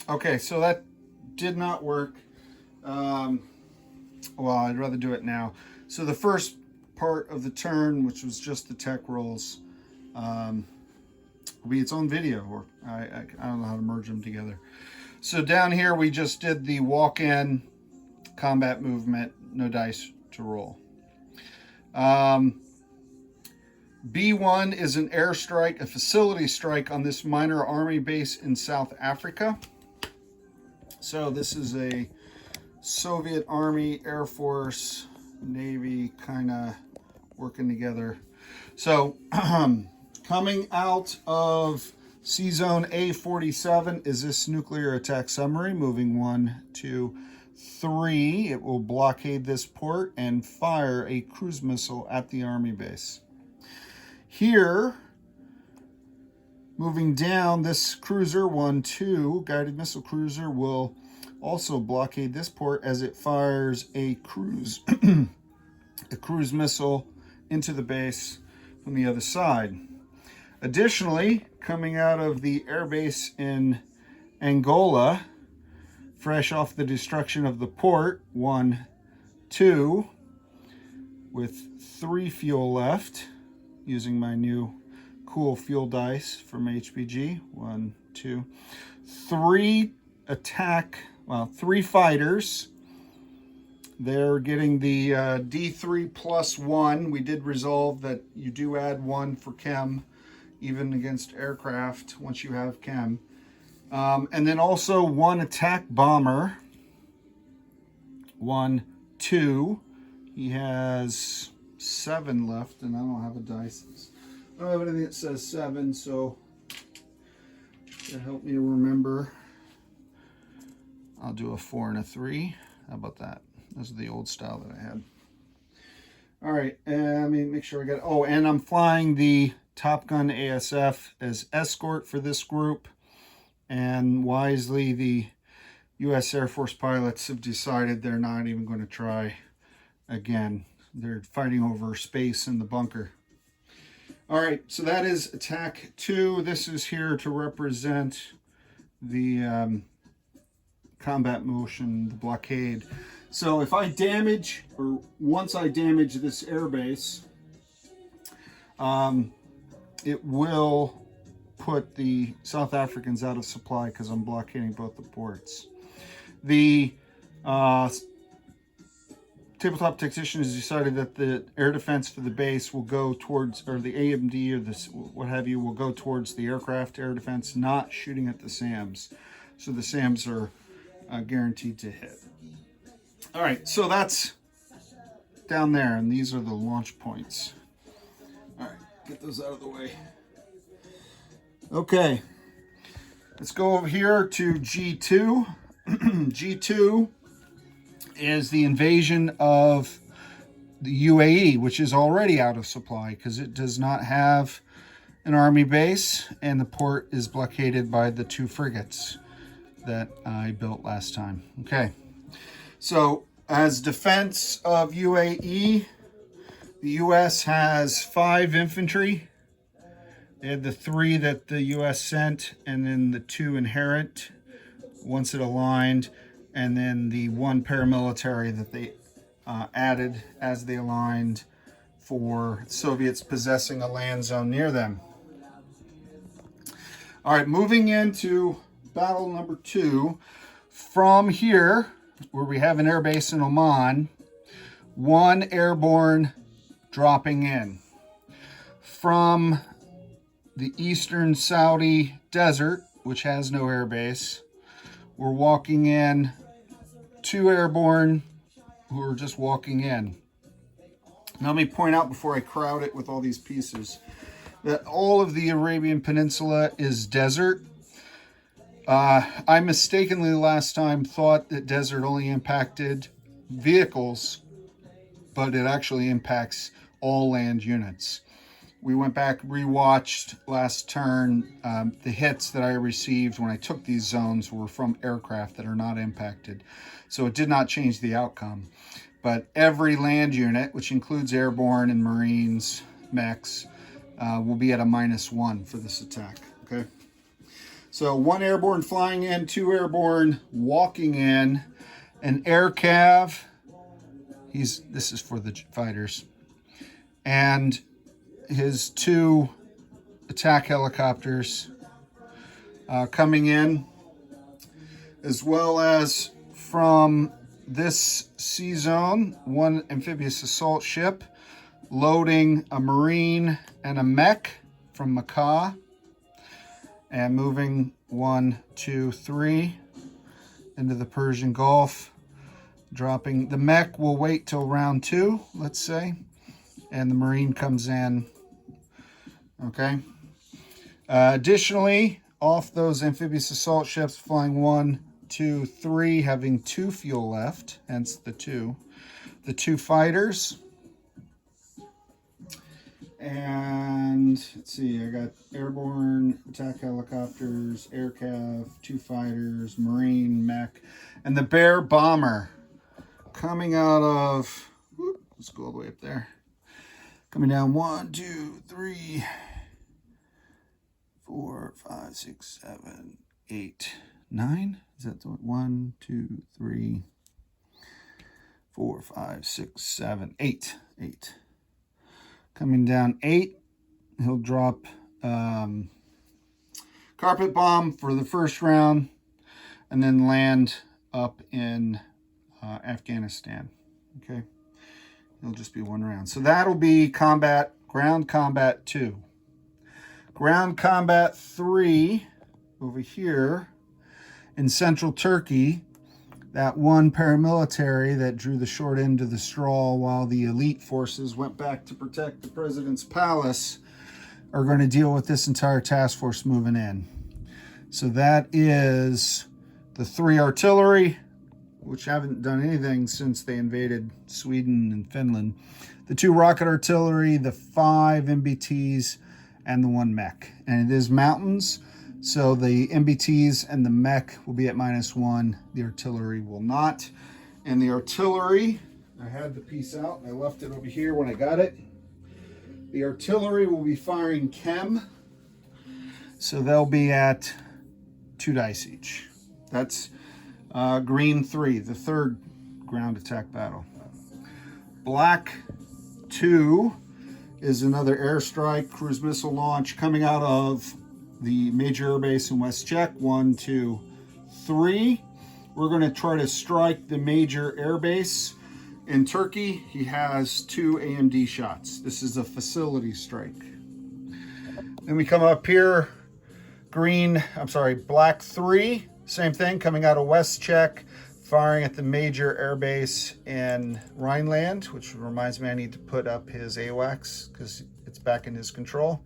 Okay, so that did not work. Well, I'd rather do it now. So the first part of the turn, which was just the tech rolls, will be its own video, or I don't know how to merge them together. So down here, we just did the walk-in combat movement, no dice to roll. B1 is an airstrike, a facility strike on this minor army base in South Africa. So this is a Soviet Army, Air Force, Navy kind of working together. So coming out of C-Zone A47 is this nuclear attack submarine, moving 1, 2, 3. It will blockade this port and fire a cruise missile at the Army base. Here, moving down, this cruiser, 1, 2, guided missile cruiser, will also blockade this port as it fires a cruise missile into the base from the other side. Additionally, coming out of the airbase in Angola, fresh off the destruction of the port, 1, 2, with 3 fuel left, using my new cool fuel dice from HPG, 1, 2, 3 attack. Well, 3 fighters. They're getting the D3 plus 1. We did resolve that you do add 1 for chem, even against aircraft, once you have chem. And then also 1 attack bomber. 1, 2. He has 7 left, and I don't have a dice. I don't have anything that says 7, so to help me remember, I'll do a 4 and a 3. How about that? Those are the old style that I had. All right, let me make sure I got it. Oh, and I'm flying the Top Gun ASF as escort for this group. And wisely, the U.S. Air Force pilots have decided they're not even going to try again. They're fighting over space in the bunker. All right, so that is attack 2. This is here to represent the combat motion, the blockade. So if I damage, or once I damage this airbase, it will put the South Africans out of supply because I'm blockading both the ports. The tabletop tactician has decided that the air defense for the base will go towards, or the AMD or this what have you, will go towards the aircraft air defense, not shooting at the SAMs. So the SAMs are guaranteed to hit. All right, so that's down there, and these are the launch points. All right, get those out of the way. Okay, let's go over here to G2. G2 is the invasion of the UAE, which is already out of supply because it does not have an army base, and the port is blockaded by the 2 frigates that I built last time. Okay, so as defense of UAE, the U.S. has 5 infantry. They had the 3 that the U.S. sent, and then the 2 inherent once it aligned, and then the 1 paramilitary that they added as they aligned for Soviets possessing a land zone near them. All right, moving into battle number 2. From here, where we have an airbase in Oman, 1 airborne dropping in. From the eastern Saudi desert, which has no airbase, we're walking in 2 airborne who are just walking in. Now let me point out before I crowd it with all these pieces that all of the Arabian Peninsula is desert. I mistakenly last time thought that desert only impacted vehicles, but it actually impacts all land units. We went back, rewatched last turn. The hits that I received when I took these zones were from aircraft that are not impacted. So it did not change the outcome. But every land unit, which includes airborne and Marines, mechs, will be at a -1 for this attack, okay? So 1 airborne flying in, 2 airborne walking in, an air cav. This is for the fighters. And his 2 attack helicopters coming in, as well as from this sea zone, 1 amphibious assault ship loading a Marine and a mech from Macaw, and moving 1, 2, 3 into the Persian Gulf. Dropping the mech will wait till round 2, let's say, and the Marine comes in. Okay. Additionally, off those amphibious assault ships, flying 1, 2, 3, having 2 fuel left, hence the 2. The 2 fighters. And let's see, I got airborne attack helicopters, air cav, 2 fighters, Marine, mech, and the Bear bomber coming out of, let's go all the way up there. Coming down 1, 2, 3, 4, 5, 6, 7, 8, 9. Is that the 1, 2, 3, 4, 5, 6, 7, 8. 8. Coming down 8, he'll drop carpet bomb for the first round, and then land up in Afghanistan. Okay, it'll just be 1 round. So that'll be combat, ground combat 2. Ground combat 3 over here in central Turkey. That 1 paramilitary that drew the short end of the straw while the elite forces went back to protect the president's palace are going to deal with this entire task force moving in. So that is the 3 artillery, which haven't done anything since they invaded Sweden and Finland, the 2 rocket artillery, the 5 MBTs, and the 1 mech. And it is mountains, so the MBTs and the mech will be at -1. The artillery will not. And the artillery, I had the piece out. I left it over here when I got it. The artillery will be firing chem, so they'll be at 2 dice each. That's green 3, the 3rd ground attack battle. Black 2 is another airstrike cruise missile launch coming out of the major airbase in West Czech. 1, 2, 3. We're going to try to strike the major airbase in Turkey. He has 2 AMD shots. This is a facility strike. Then we come up here, black 3, same thing, coming out of West Czech, firing at the major airbase in Rhineland, which reminds me I need to put up his AWACS because it's back in his control.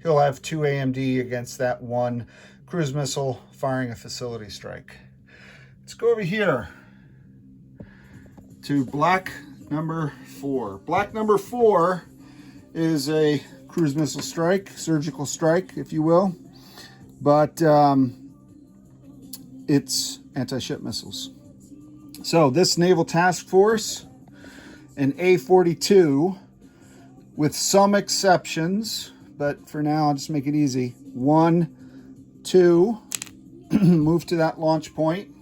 He'll have 2 AMD against that 1 cruise missile firing a facility strike. Let's go over here to black number 4. Black number 4 is a cruise missile strike, surgical strike, if you will, but it's anti-ship missiles. So this naval task force, an A-42, with some exceptions, but for now I'll just make it easy. 1, 2, move to that launch point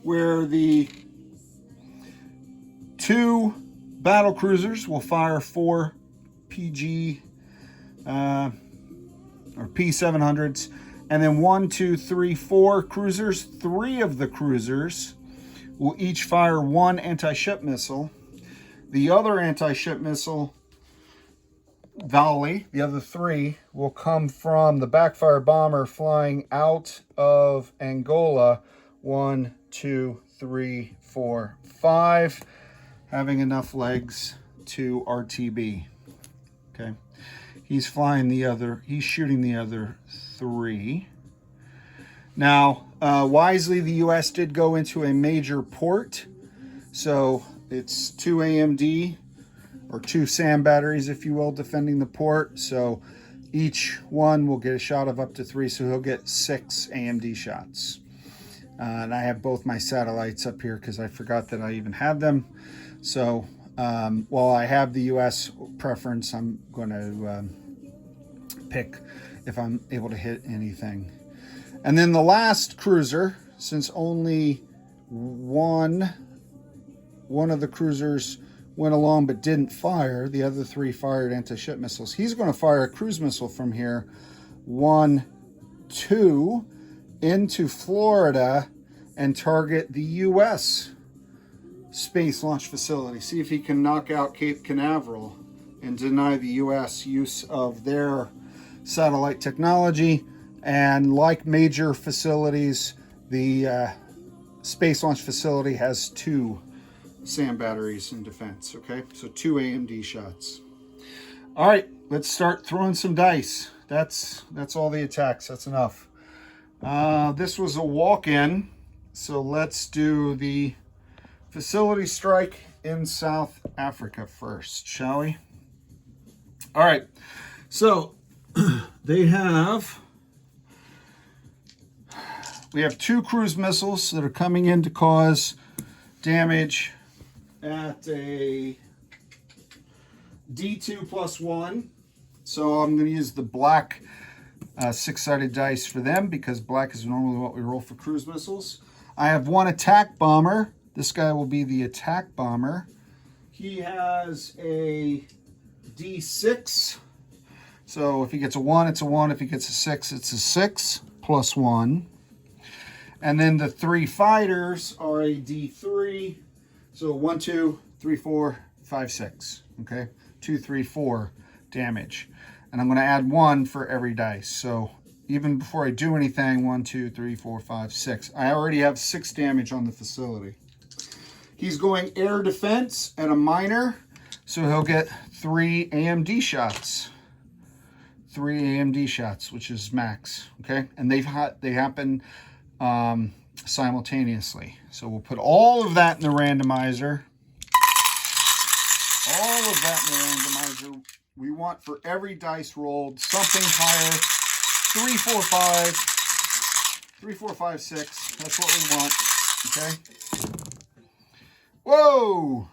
where the 2 battle cruisers will fire 4 PG or P700s, and then 1, 2, 3, 4 cruisers. 3 of the cruisers will each fire 1 anti-ship missile. The other anti-ship missile volley, the other 3, will come from the backfire bomber flying out of Angola. 1, 2, 3, 4, 5, having enough legs to RTB. Okay, he's shooting the other 3. Now, wisely, the U.S. did go into a major port, so it's 2 AMD, or 2 SAM batteries, if you will, defending the port. So each one will get a shot of up to 3, so he'll get 6 AMD shots. And I have both my satellites up here because I forgot that I even had them. So while I have the U.S. preference, I'm going to pick if I'm able to hit anything. And then the last cruiser, since only one of the cruisers went along but didn't fire, the other 3 fired anti-ship missiles. He's going to fire a cruise missile from here, 1, 2, into Florida and target the U.S. Space Launch Facility. See if he can knock out Cape Canaveral and deny the U.S. use of their satellite technology. And like major facilities, the Space Launch Facility has 2 SAM batteries in defense. Okay, so 2 AMD shots. All right, let's start throwing some dice. That's all the attacks. That's enough. This was a walk-in, so let's do the facility strike in South Africa first, shall we? All right, so we have 2 cruise missiles that are coming in to cause damage at a D2 +1. So I'm going to use the black 6-sided dice for them because black is normally what we roll for cruise missiles. I have 1 attack bomber. This guy will be the attack bomber. He has a D6. So if he gets a 1, it's a 1. If he gets a 6, it's a 6 +1. And then the 3 fighters are a D3. So 1, 2, 3, 4, 5, 6. Okay, 2, 3, 4 damage. And I'm going to add 1 for every dice. So even before I do anything, 1, 2, 3, 4, 5, 6. I already have 6 damage on the facility. He's going air defense at a minor, so he'll get 3 AMD shots. 3 AMD shots, which is max. Okay, and they happen simultaneously. So we'll put all of that in the randomizer. All of that in the randomizer. We want for every dice rolled something higher. 3, 4, 5. 3, 4, 5, 6. That's what we want. Okay. Whoa!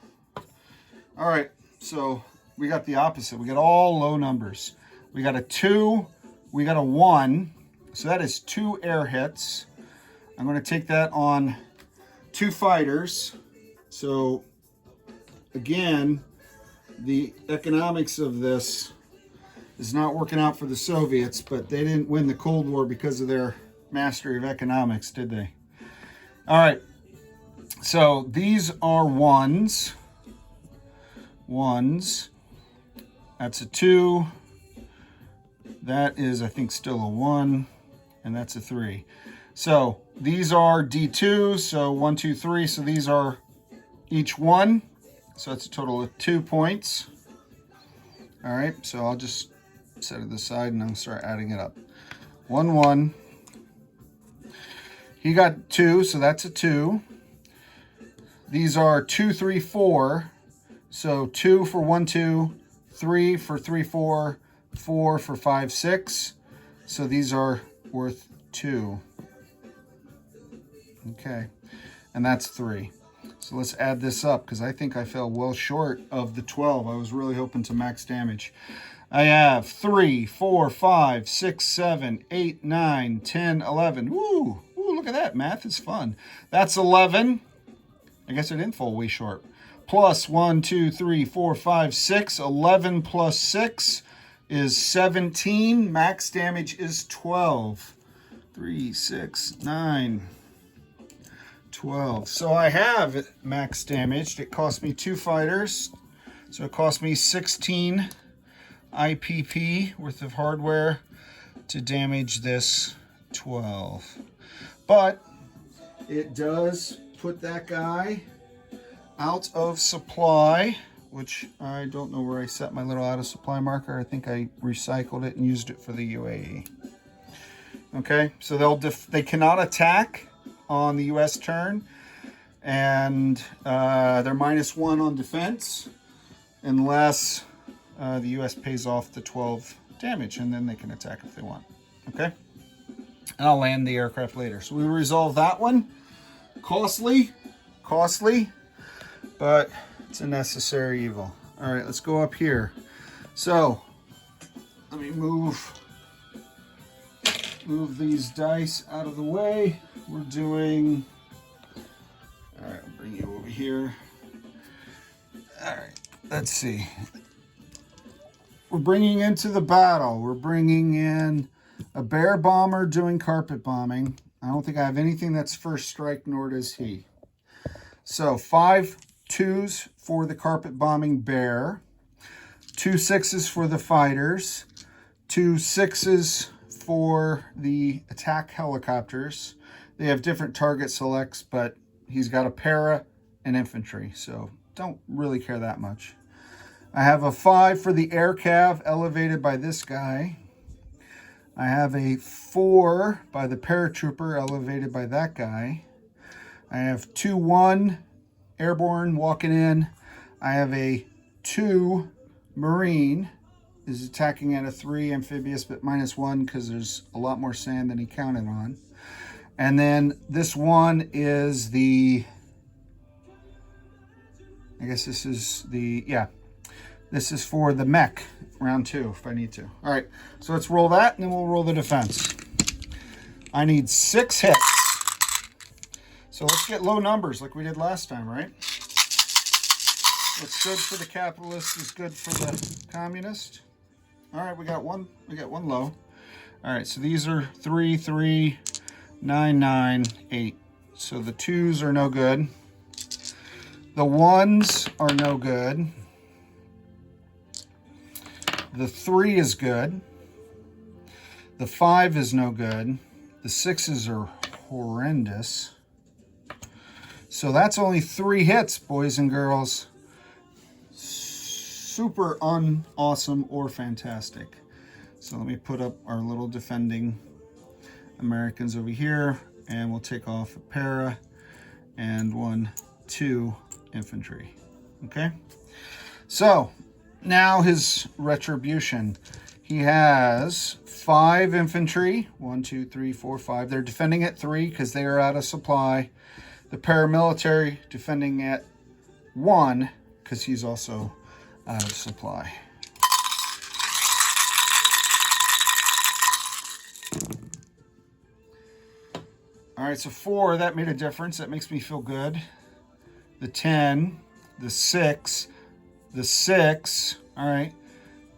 All right, so we got the opposite. We got all low numbers. We got a 2, we got a 1, so that is 2 air hits. I'm going to take that on 2 fighters. So again, the economics of this is not working out for the Soviets, but they didn't win the Cold War because of their mastery of economics, did they? All right. So these are 1s. 1s. That's a 2. That is, I think, still a 1. And that's a 3. So these are D2. So 1, 2, 3. So these are each 1. So that's a total of 2 points. All right. So I'll just set it aside and I'm going to start adding it up. 1, 1. He got 2. So that's a 2. These are 2, 3, 4. So 2 for 1, 2, 3 for 3, 4, 4 for 5, 6. So these are worth 2. Okay. And that's 3. So let's add this up because I think I fell well short of the 12. I was really hoping to max damage. I have 3, 4, 5, 6, 7, 8, 9, 10, 11. Woo! Ooh, look at that. Math is fun. That's 11. I guess I didn't fall way short. Plus 1, 2, 3, 4, 5, 6. 11 plus 6 is 17. Max damage is 12. 3, 6, 9, 12. So I have it max damaged. It cost me 2 fighters. So it cost me 16 IPP worth of hardware to damage this 12. But it does put that guy out of supply, which I don't know where I set my little out of supply marker. I think I recycled it and used it for the UAE. Okay, so they cannot attack on the US turn, and they're -1 on defense unless the US pays off the 12 damage, and then they can attack if they want. Okay, and I'll land the aircraft later. So we resolve that one. Costly, but it's a necessary evil. All right, let's go up here. So let me move move these dice out of the way. We're doing, all right, I'll bring you over here. All right, let's see. We're bringing into the battle, we're bringing in a bear bomber doing carpet bombing. I don't think I have anything that's first strike, nor does he. So 5 2s for the carpet bombing bear, 2 6s for the fighters, 2 6s for the attack helicopters. They have different target selects, but he's got a para and infantry, so don't really care that much. I have a 5 for the air cav elevated by this guy. I have a 4 by the paratrooper elevated by that guy. I have 2-1 airborne walking in. I have a 2 marine is attacking at a 3 amphibious, but -1 because there's a lot more sand than he counted on. And then this one is the, I guess this is the, yeah, this is for the mech, round 2, if I need to. All right, so let's roll that, and then we'll roll the defense. I need 6 hits. So let's get low numbers like we did last time, right? What's good for the capitalist is good for the communist. All right, we got one low. All right, so these are 3, 3, 9, 9, 8. So the 2s are no good. The 1s are no good. The 3 is good. The 5 is no good. The 6s are horrendous. So that's only 3 hits, boys and girls. Super awesome or fantastic. So let me put up our little defending Americans over here, and we'll take off a para and 1, 2 infantry. Okay, so now his retribution. He has 5 infantry. 1, 2, 3, 4, 5. They're defending at 3 because they are out of supply. The paramilitary defending at 1 because he's also out of supply. All right, so 4, that made a difference. That makes me feel good. The 10, the 6, the 6, all right,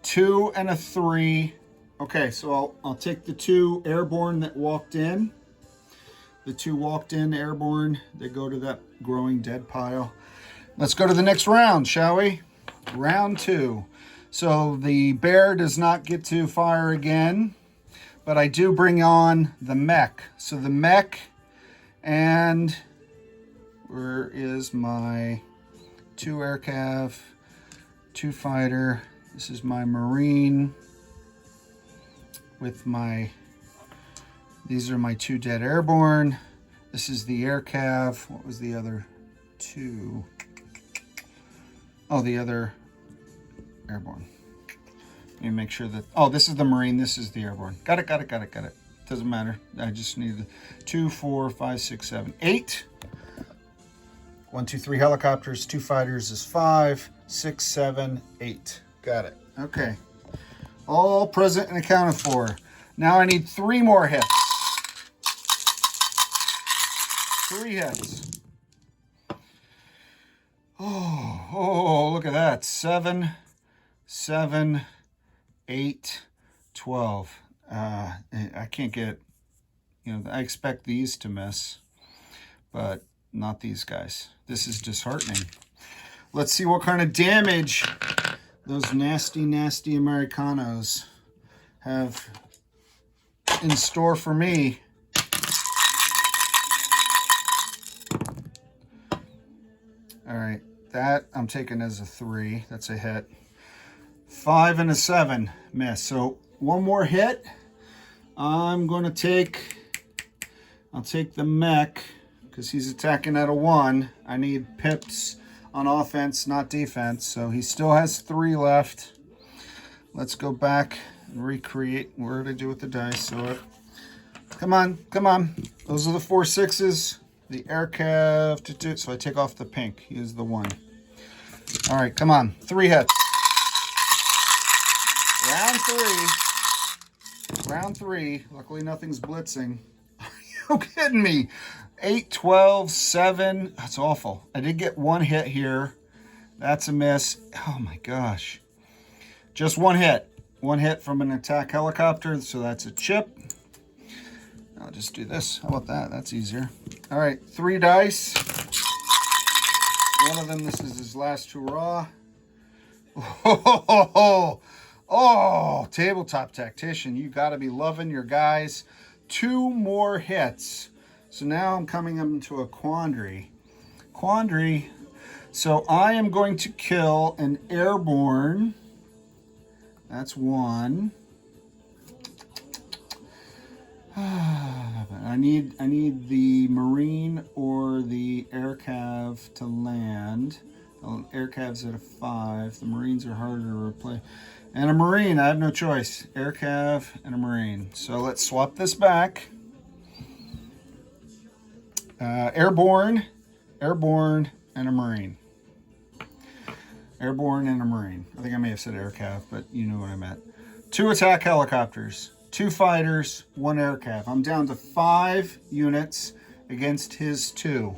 2 and a 3. Okay, so I'll take the 2 airborne that walked in. The 2 walked in airborne. They go to that growing dead pile. Let's go to the next round, shall we? Round 2. So the bear does not get to fire again, but I do bring on the mech. So the mech, and where is my 2 air cav, 2 fighter? This is my marine with my, these are my 2 dead airborne. This is the air cav. What was the other 2? Oh, the other airborne. Let me make sure that, oh, this is the marine, this is the airborne. Got it. Doesn't matter. I just need the 2, 4, 5, 6, 7, 8. 1, 2, 3 helicopters, 2 fighters is 5, 6, 7, 8. Got it. Okay. All present and accounted for. Now I need 3 more hits. 3 hits. Oh, look at that. 7, 7, 8, 12. I can't get, I expect these to miss, but not these guys. This is disheartening. Let's see what kind of damage those nasty, nasty Americanos have in store for me. All right, that I'm taking as a 3. That's a hit. 5 and a 7 miss. So 1 more hit. I'm going to take, I'll take the mech because he's attacking at a 1. I need pips on offense, not defense. So he still has 3 left. Let's go back and recreate. What did I do with the dice? So come on. Those are the 4 6s. The air cav, so I take off the pink. He is the 1. All right, come on. 3 hits. Round round 3. Luckily, nothing's blitzing. Are you kidding me? 8, 12, 7. That's awful. I did get 1 hit here. That's a miss. Oh my gosh. Just 1 hit. 1 hit from an attack helicopter, so that's a chip. I'll just do this. How about that? That's easier. All right, 3 dice. One of them, this is his last hurrah. Oh, tabletop tactician. You got to be loving your guys. 2 more hits. So now I'm coming into a quandary. So I am going to kill an airborne. That's 1. I need the Marine or the Air Cav to land. Oh, Air Cav's at a 5. The Marines are harder to replace. And a Marine, I have no choice. Air Cav and a Marine. So let's swap this back. Airborne, and a Marine. Airborne and a Marine. I think I may have said Air Cav, but you know what I meant. 2 attack helicopters, 2 fighters, 1 Air Cav. I'm down to 5 units against his 2.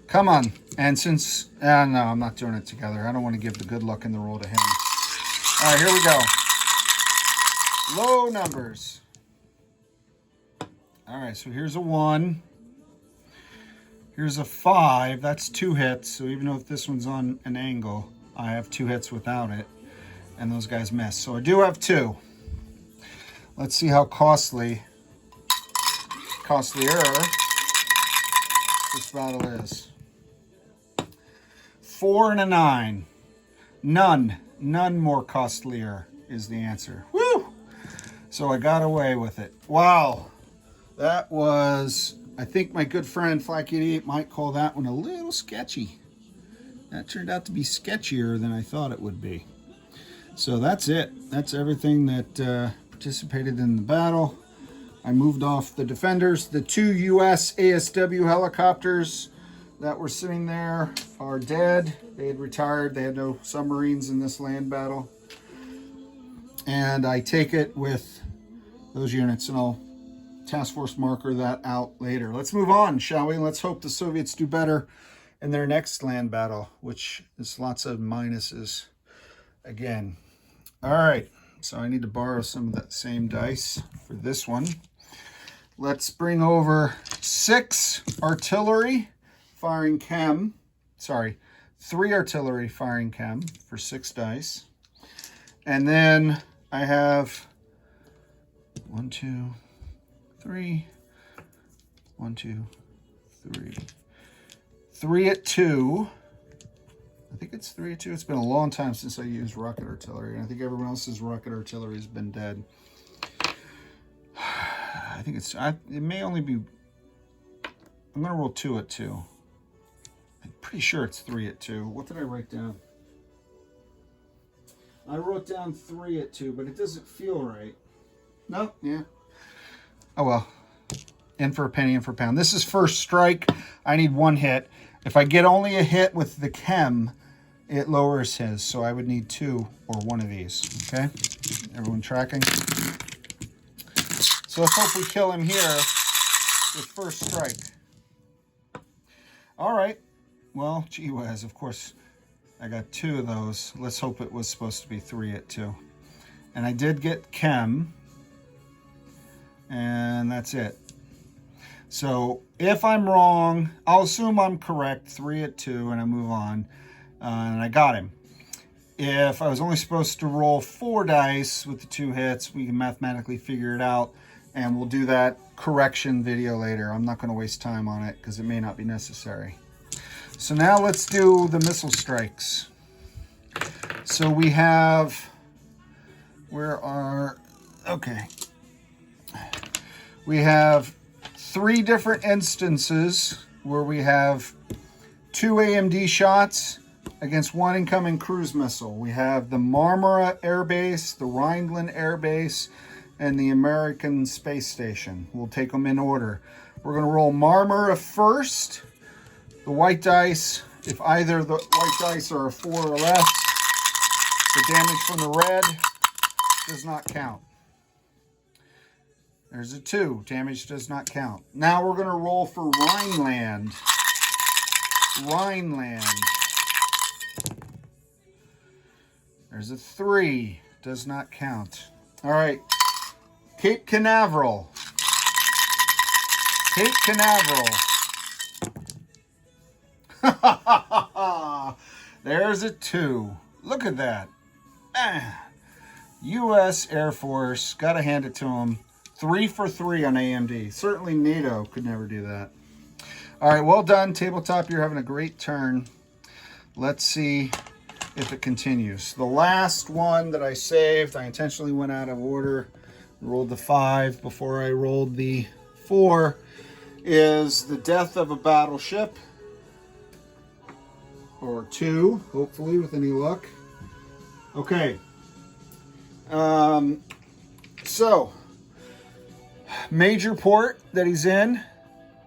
Come on. And since, no, I'm not doing it together. I don't want to give the good luck in the roll to him. All right, here we go. Low numbers. All right, so here's a 1. Here's a 5. That's 2 hits. So even though if this one's on an angle, I have 2 hits without it. And those guys miss. So I do have 2. Let's see how costlier this battle is. 4 and a 9. None more costlier is the answer. Woo! So I got away with it. Wow. That was, I think my good friend Flack88 might call that one a little sketchy. That turned out to be sketchier than I thought it would be. So that's it. That's everything that participated in the battle. I moved off the defenders. The 2 U.S. ASW helicopters that were sitting there are dead. They had retired. They had no submarines in this land battle. And I take it with those units, and I'll task force marker that out later. Let's move on, shall we? Let's hope the Soviets do better in their next land battle, which is lots of minuses again. All right, so I need to borrow some of that same dice for this one. Let's bring over 6 artillery firing chem. Sorry, 3 artillery firing chem for 6 dice. And then I have 1, 2, 3. 1, 2, 3. 3 at 2. I think it's 3 at 2. It's been a long time since I used rocket artillery. And I think everyone else's rocket artillery has been dead. I think it's, it may only be, I'm going to roll 2 at 2. I'm pretty sure it's 3 at 2. What did I write down? I wrote down 3 at 2, but it doesn't feel right. No, yeah. Oh well. In for a penny, in for a pound. This is first strike. I need 1 hit. If I get only a hit with the chem, it lowers his. So I would need 2 or 1 of these. Okay? Everyone tracking? So let's hope we kill him here with first strike. All right. Well, gee whiz, of course, I got 2 of those. Let's hope it was supposed to be 3 at 2. And I did get chem. And that's it. So if I'm wrong, I'll assume I'm correct. 3 at 2, and I move on. And I got him. If I was only supposed to roll 4 dice with the 2 hits, we can mathematically figure it out. And we'll do that correction video later. I'm not going to waste time on it because it may not be necessary. So now let's do the missile strikes. So we have, okay. We have 3 different instances where we have 2 AMD shots against 1 incoming cruise missile. We have the Marmara Air Base, the Rhineland Air Base, and the American Space Station. We'll take them in order. We're going to roll Marmara first. The white dice, if either the white dice are a 4 or less, the damage from the red does not count. There's a 2. Damage does not count. Now we're going to roll for Rhineland. Rhineland. There's a 3. Does not count. All right. Cape Canaveral. Cape Canaveral. There's a 2. Look at that. U.S. Air Force. Got to hand it to them. 3 for 3 on AMD. Certainly NATO could never do that. All right, well done, Tabletop. You're having a great turn. Let's see if it continues. The last one that I saved, I intentionally went out of order, rolled the 5 before I rolled the 4, is the death of a battleship. Or 2, hopefully, with any luck. Okay. So, major port that he's in.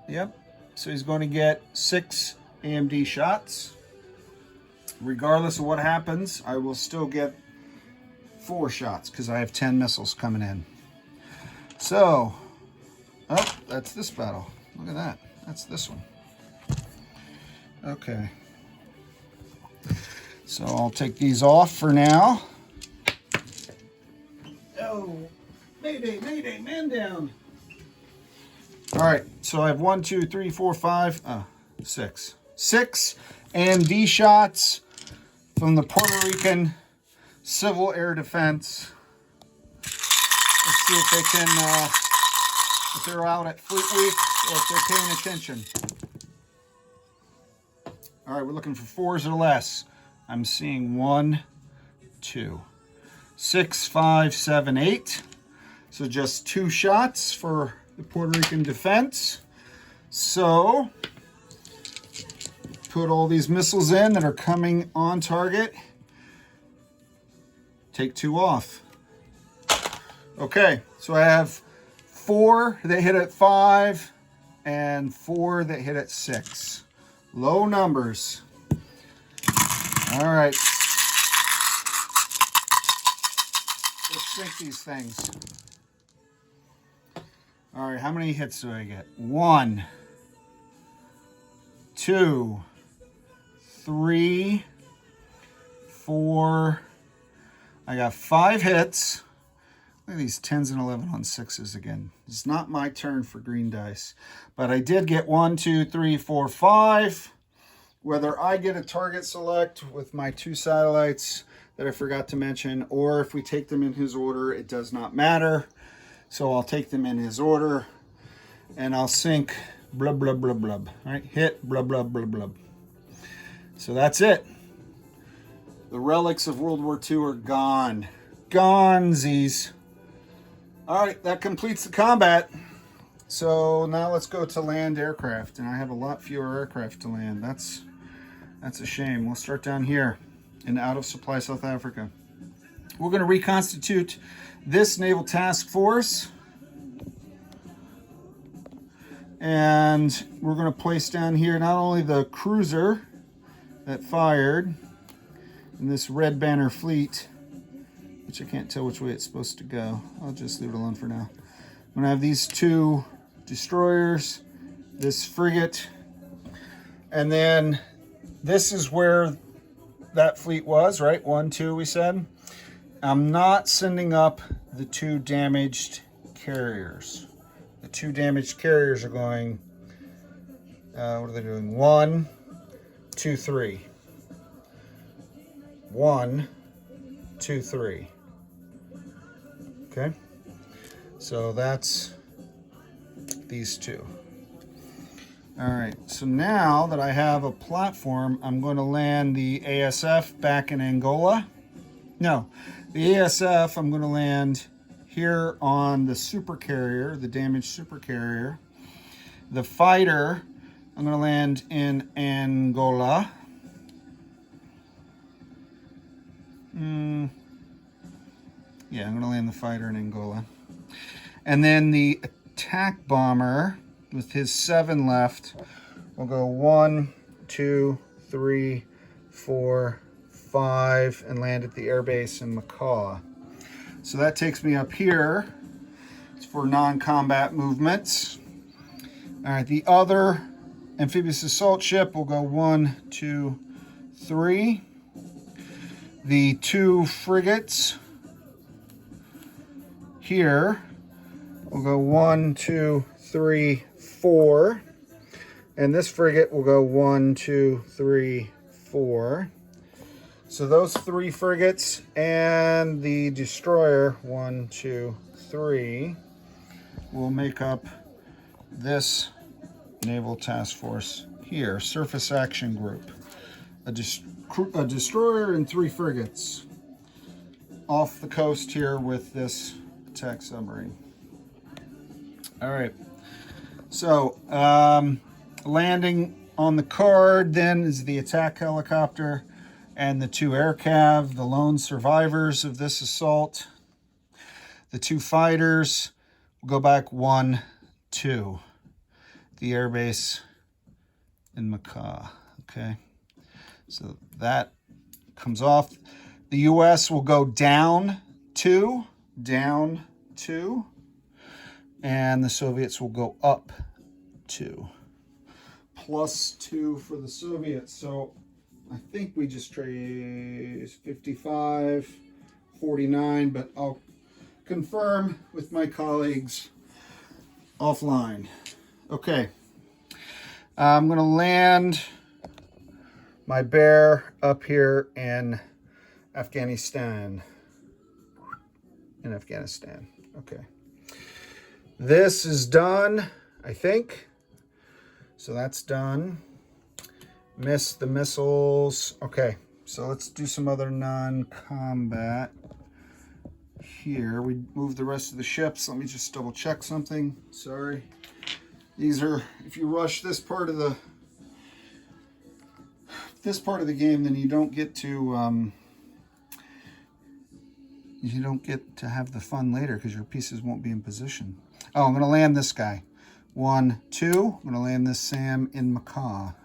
Yep. So he's going to get 6 AMD shots. Regardless of what happens, I will still get 4 shots because I have 10 missiles coming in. So, oh, that's this battle. Look at that. That's this one. Okay. So I'll take these off for now. Oh, mayday, mayday, man down. All right, so I have 1, 2, 3, 4, 5, 6. 6 AMD shots from the Puerto Rican Civil Air Defense. Let's see if they can, if they're out at Fleet Week or if they're paying attention. All right, we're looking for 4s or less. I'm seeing 1, 2, 6, 5, 7, 8. So just 2 shots for the Puerto Rican defense. So put all these missiles in that are coming on target. Take 2 off. Okay, so I have 4 that hit at 5 and 4 that hit at 6. Low numbers. All right. Let's sink these things. All right, how many hits do I get? 1, 2, 3, 4. I got 5 hits. Look at these 10s and 11 on 6s again. It's not my turn for green dice. But I did get 1, 2, 3, 4, 5. Whether I get a target select with my 2 satellites that I forgot to mention, or if we take them in his order, it does not matter. So I'll take them in his order, and I'll sink blub, blub, blub, blub. All right, hit, blub, blub, blub, blub. So that's it. The relics of World War II are gone. Gonesies. All right, that completes the combat. So now let's go to land aircraft, and I have a lot fewer aircraft to land. That's a shame. We'll start down here in out of supply South Africa. We're going to reconstitute this naval task force, and we're going to place down here not only the cruiser that fired in this red banner fleet, which I can't tell which way it's supposed to go. I'll just leave it alone for now. I'm going to have these 2 destroyers, this frigate, and then this is where that fleet was, right? 1, 2, we said. I'm not sending up the 2 damaged carriers. The 2 damaged carriers are going, what are they doing? 1, 2, 3. 1, 2, 3. Okay. So that's these 2. All right, so now that I have a platform, I'm going to land the ASF back in Angola. No, the ASF I'm going to land here on the supercarrier, the damaged supercarrier. The fighter, I'm going to land in Angola. Yeah, I'm going to land the fighter in Angola. And then the attack bomber, with his 7 left, we'll go 1, 2, 3, 4, 5, and land at the airbase in Macaw. So that takes me up here It's for non-combat movements. All right, the other amphibious assault ship will go 1, 2, 3. The 2 frigates here will go 1, 2, 3, 4. And this frigate will go 1, 2, 3, 4. So those 3 frigates and the destroyer, 1, 2, 3, will make up this naval task force here, surface action group. A destroyer and 3 frigates off the coast here with this attack submarine. All right, so landing on the card then is the attack helicopter and the 2 air cav, the lone survivors of this assault. The 2 fighters will go back 1, 2. The airbase in Macau. Okay, so that comes off. The U.S. will go down 2, and the Soviets will go up 2, +2 for the Soviets. So I think we just traced 55, 49, but I'll confirm with my colleagues offline. Okay, I'm going to land my bear up here in Afghanistan. Okay. This is done, I think. So that's done. Missed the missiles. Okay, so let's do some other non-combat. Here, we moved the rest of the ships. Let me just double check something. Sorry. These are, if you rush this part of the game, then you don't get to have the fun later because your pieces won't be in position. Oh, I'm going to land this guy. 1, 2. I'm going to land this Sam in Macau.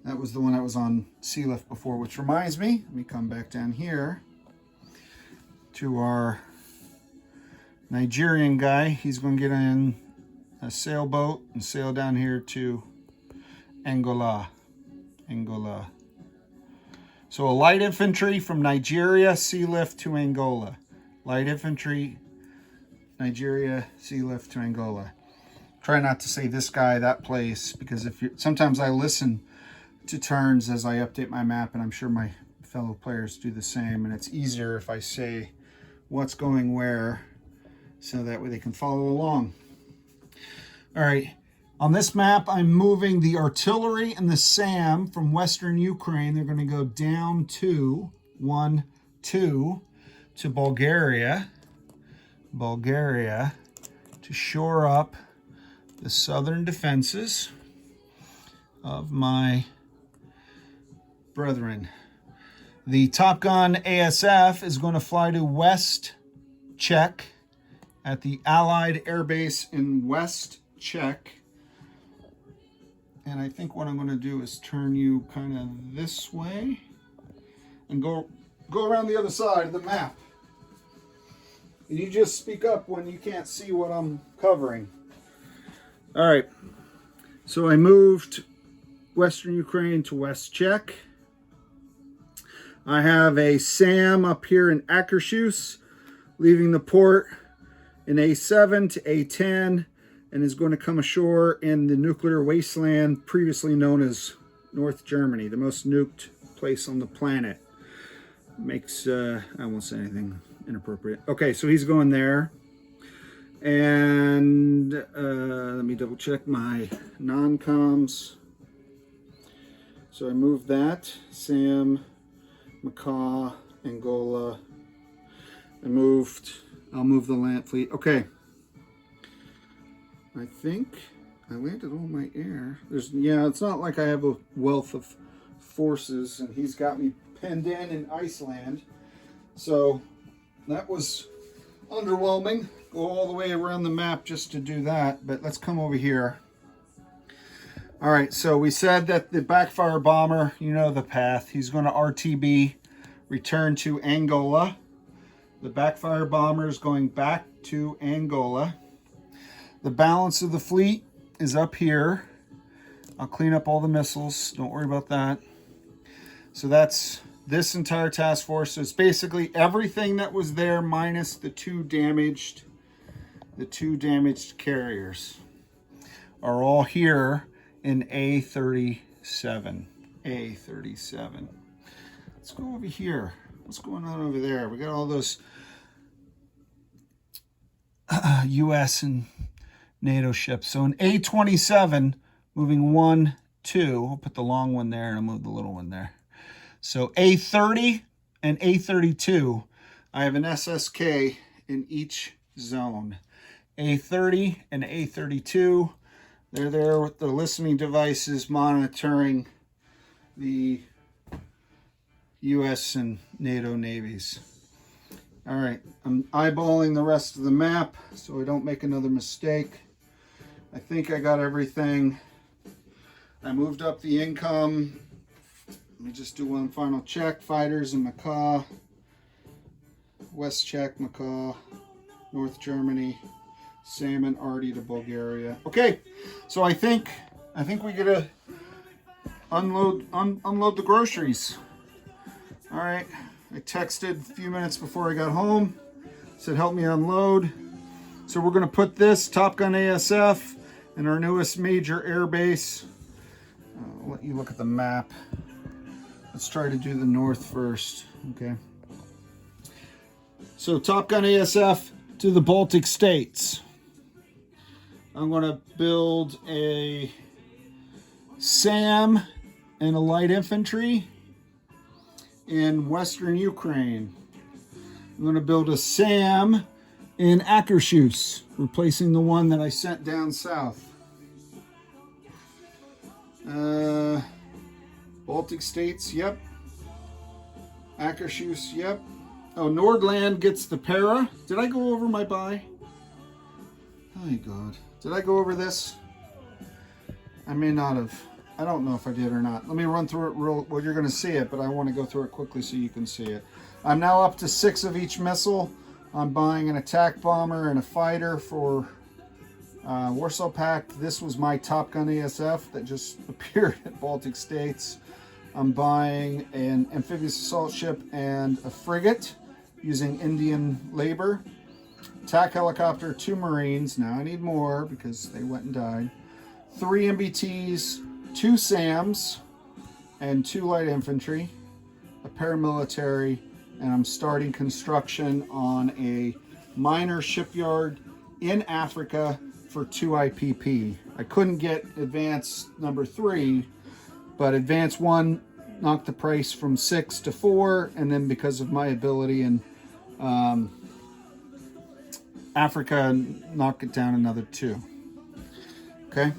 That was the one that was on sea lift before, which reminds me, let me come back down here to our Nigerian guy. He's going to get in a sailboat and sail down here to Angola. So a light infantry from Nigeria, sea lift to Angola. Light infantry, Nigeria, sea lift to Angola. Try not to say this guy, that place, because sometimes I listen to turns as I update my map, and I'm sure my fellow players do the same, and it's easier if I say what's going where, so that way they can follow along. All right, on this map, I'm moving the artillery and the SAM from Western Ukraine. They're going to go down to 1, 2 to Bulgaria, to shore up the southern defenses of my brethren. The Top Gun ASF is going to fly to West Czech at the Allied Air Base in West Czech. And I think what I'm going to do is turn you kind of this way and go around the other side of the map. And you just speak up when you can't see what I'm covering. All right. So I moved Western Ukraine to West Czech. I have a SAM up here in Akershus, leaving the port in A7 to A10, and is going to come ashore in the nuclear wasteland previously known as North Germany, the most nuked place on the planet. Makes, I won't say anything inappropriate. Okay, so he's going there. And let me double check my non-coms. So I moved that, SAM, Macau, Angola. I'll move the land fleet. Okay. I think I landed all my air. It's not like I have a wealth of forces, and he's got me penned in Iceland. So that was underwhelming. Go all the way around the map just to do that, but let's come over here. All right, so we said that the backfire bomber, you know the path. He's going to RTB, return to Angola, The backfire bomber is going back to Angola. The balance of the fleet is up here. I'll clean up all the missiles. Don't worry about that. So that's this entire task force. So it's basically everything that was there minus the two damaged carriers are all here in A37. A37. Let's go over here. What's going on over there? We got all those US and NATO ships. So in A27, moving 1, 2. I'll put the long one there and I'll move the little one there. So A30 and A32, I have an SSK in each zone. A30 and A32, they're there with the listening devices monitoring the US and NATO navies. All right, I'm eyeballing the rest of the map so I don't make another mistake. I think I got everything. I moved up the income. Let me just do one final check. Fighters in Macaw, West Czech, Macaw, North Germany, Salmon, Arty to Bulgaria. Okay, so I think we gotta unload the groceries. All right, I texted a few minutes before I got home, said help me unload. So we're gonna put this Top Gun ASF in our newest major air base. I'll let you look at the map. Let's try to do the north first, okay? So Top Gun ASF to the Baltic states. I'm gonna build a SAM and a light infantry in Western Ukraine. I'm gonna build a SAM in Akershus, replacing the one that I sent down south. Baltic states, yep. Akershus, yep. Oh, Nordland gets the para. Did I go over my buy? Oh my God. Did I go over this? I may not have. I don't know if I did or not. Let me run through it real, well, you're gonna see it, but I wanna go through it quickly so you can see it. I'm now up to 6 of each missile. I'm buying an attack bomber and a fighter for Warsaw Pact. This was my Top Gun ASF that just appeared at Baltic States. I'm buying an amphibious assault ship and a frigate using Indian labor. Attack helicopter, 2 Marines. Now I need more because they went and died. 3 MBTs, 2 SAMs, and 2 light infantry, a paramilitary, and I'm starting construction on a minor shipyard in Africa for 2 IPP. I couldn't get advance number 3, but advance 1 knocked the price from 6 to 4, and then because of my ability in Africa, knock it down another 2. Okay.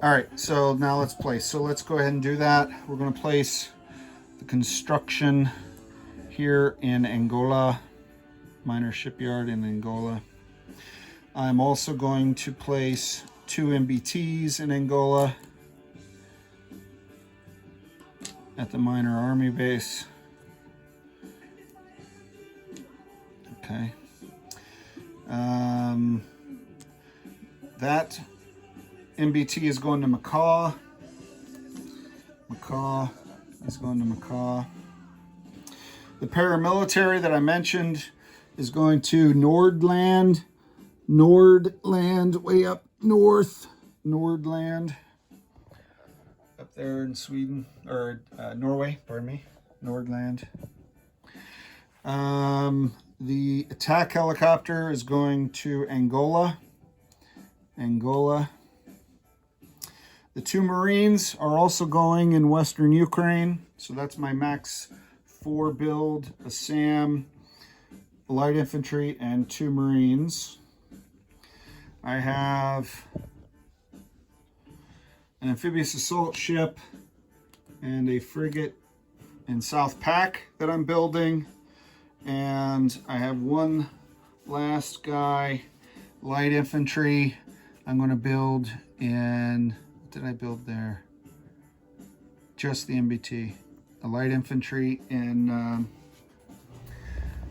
All right, so now let's place. So let's go ahead and do that. We're going to place the construction here in Angola, minor shipyard in Angola. I'm also going to place 2 MBTs in Angola at the minor army base. Okay. That MBT is going to Macaw. Macaw is going to Macaw. The paramilitary that I mentioned is going to Nordland. Nordland, way up north. Nordland. Up there in Sweden, or Norway, pardon me. Nordland. The attack helicopter is going to Angola. Angola. The 2 Marines are also going in Western Ukraine. So that's my max 4 build, a SAM, light infantry, and 2 Marines. I have an amphibious assault ship and a frigate in South Pac that I'm building. And I have one last guy, light infantry. I'm going to build in, what did I build there? Just the MBT. A light infantry in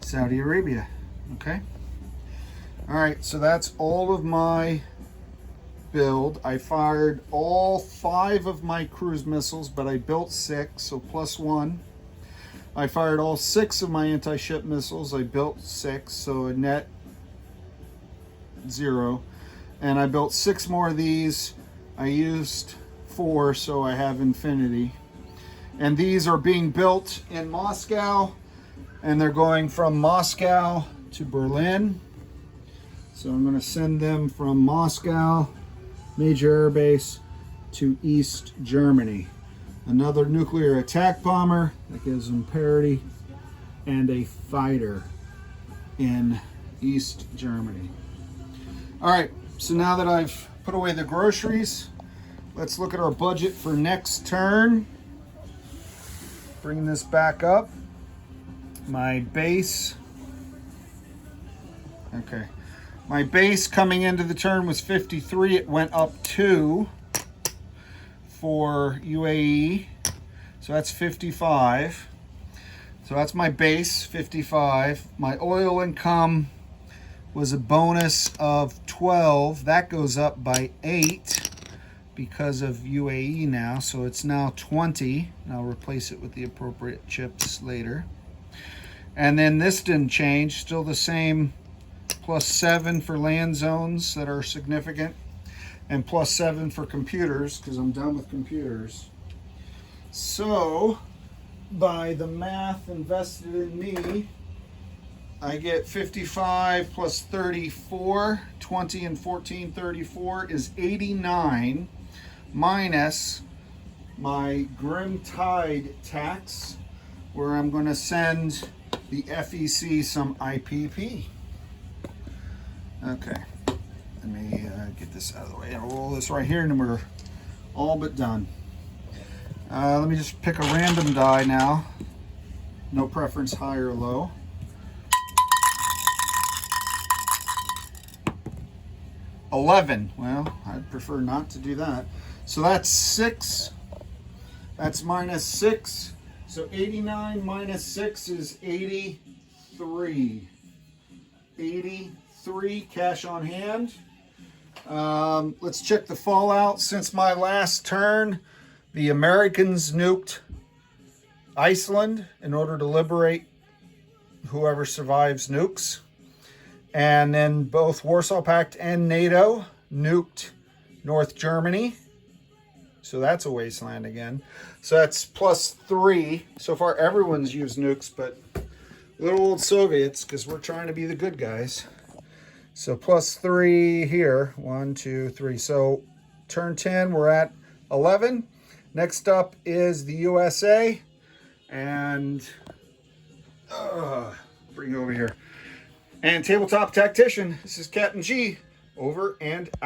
Saudi Arabia. Okay. All right, so that's all of my build. I fired all 5 of my cruise missiles, but I built 6, so +1. I fired all 6 of my anti-ship missiles. I built 6, so a net 0. And I built 6 more of these. I used 4, so I have infinity. And these are being built in Moscow, and they're going from Moscow to Berlin. So I'm going to send them from Moscow, major air base, to East Germany. Another nuclear attack bomber that gives them parity, and a fighter in East Germany. All right, so now that I've put away the groceries, let's look at our budget for next turn. Bring this back up. My base. Okay. My base coming into the turn was 53. It went up 2 for UAE. So that's 55. So that's my base, 55. My oil income was a bonus of 12. That goes up by 8 because of UAE now. So it's now 20. And I'll replace it with the appropriate chips later. And then this didn't change, still the same, +7 for land zones that are significant, and +7 for computers, because I'm done with computers. So, by the math invested in me, I get 55 plus 34, 20 and 14, 34 is 89, minus my Grim Tide tax, where I'm going to send the FEC some IPP. Okay, let me get this out of the way. I'll roll this right here and we're all but done. Let me just pick a random die now. No preference, high or low. $11. Well, I'd prefer not to do that. So that's 6. That's -6. So 89 minus 6 is 83. 83 cash on hand. Let's check the fallout. Since my last turn, the Americans nuked Iceland in order to liberate whoever survives nukes. And then both Warsaw Pact and NATO nuked North Germany. So that's a wasteland again. So that's +3. So far everyone's used nukes, but little old Soviets, because we're trying to be the good guys. So +3 here. 1, 2, 3. So turn 10, we're at 11. Next up is the USA. And bring it over here. And Tabletop Tactician. This is Captain G. Over and out.